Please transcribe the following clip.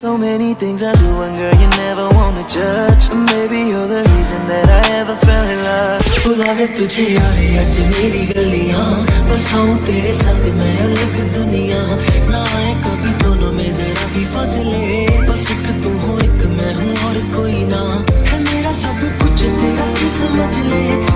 So many things I do and girl you never wanna judge. Maybe you're the reason that I ever fell in love. बुलावे तुझे यारे आज मेरी गलियां, बसाऊं तेरे संग मैं अलग दुनिया। ना आए कभी दोनों में जरा भी फासले, बस एक तू हो एक मैं हूँ और कोई ना। है मेरा सब कुछ तेरा तू समझ ले।